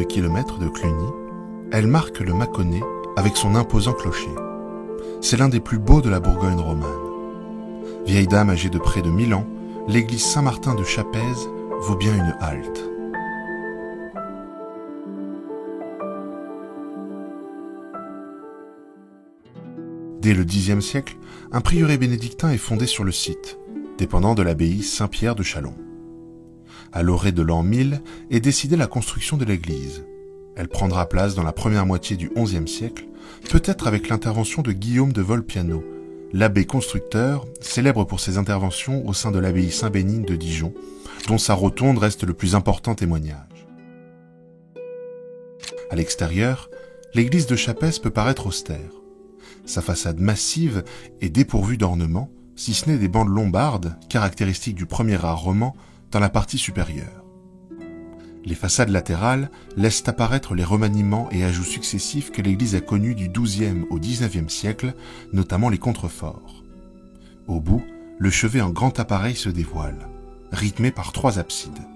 km de Cluny, elle marque le Mâconnais avec son imposant clocher. C'est l'un des plus beaux de la Bourgogne romane. Vieille dame âgée de près de 1000 ans, l'église Saint-Martin de Chapèze vaut bien une halte. Dès le Xe siècle, un prieuré bénédictin est fondé sur le site, dépendant de l'abbaye Saint-Pierre de Châlons. À l'orée de l'an 1000 est décidée la construction de l'église. Elle prendra place dans la première moitié du XIe siècle, peut-être avec l'intervention de Guillaume de Volpiano, l'abbé constructeur, célèbre pour ses interventions au sein de l'abbaye Saint-Bénigne de Dijon, dont sa rotonde reste le plus important témoignage. À l'extérieur, l'église de Chapèze peut paraître austère. Sa façade massive est dépourvue d'ornements, si ce n'est des bandes lombardes, caractéristiques du premier art roman, dans la partie supérieure. Les façades latérales laissent apparaître les remaniements et ajouts successifs que l'église a connus du XIIe au XIXe siècle, notamment les contreforts. Au bout, le chevet en grand appareil se dévoile, rythmé par 3 absides.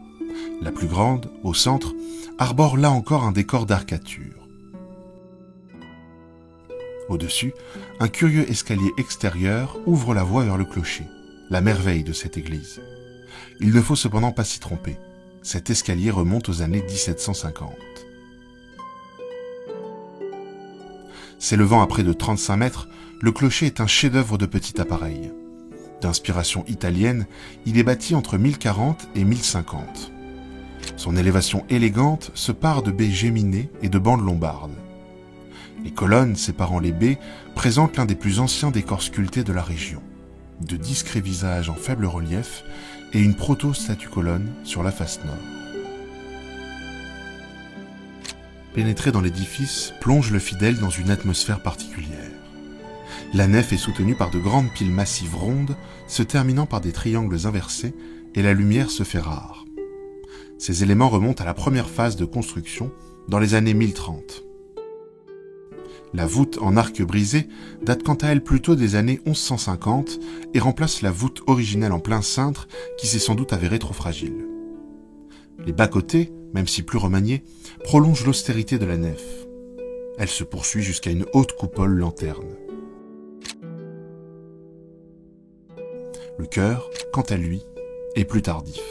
La plus grande, au centre, arbore là encore un décor d'arcature. Au-dessus, un curieux escalier extérieur ouvre la voie vers le clocher, la merveille de cette église. Il ne faut cependant pas s'y tromper. Cet escalier remonte aux années 1750. S'élevant à près de 35 mètres, le clocher est un chef-d'œuvre de petit appareil. D'inspiration italienne, il est bâti entre 1040 et 1050. Son élévation élégante se pare de baies géminées et de bandes lombardes. Les colonnes séparant les baies présentent l'un des plus anciens décors sculptés de la région. De discrets visages en faible relief et une proto-statue-colonne sur la face nord. Pénétrer dans l'édifice plonge le fidèle dans une atmosphère particulière. La nef est soutenue par de grandes piles massives rondes, se terminant par des triangles inversés, et la lumière se fait rare. Ces éléments remontent à la première phase de construction, dans les années 1030. La voûte en arc brisé date quant à elle plutôt des années 1150 et remplace la voûte originelle en plein cintre qui s'est sans doute avérée trop fragile. Les bas-côtés, même si plus remaniés, prolongent l'austérité de la nef. Elle se poursuit jusqu'à une haute coupole lanterne. Le chœur, quant à lui, est plus tardif.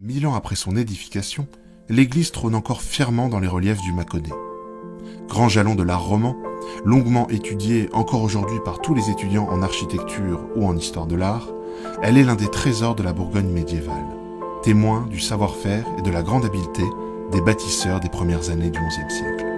Mille ans après son édification, l'église trône encore fièrement dans les reliefs du Mâconnais. Grand jalon de l'art roman, longuement étudié encore aujourd'hui par tous les étudiants en architecture ou en histoire de l'art, elle est l'un des trésors de la Bourgogne médiévale, témoin du savoir-faire et de la grande habileté des bâtisseurs des premières années du XIe siècle.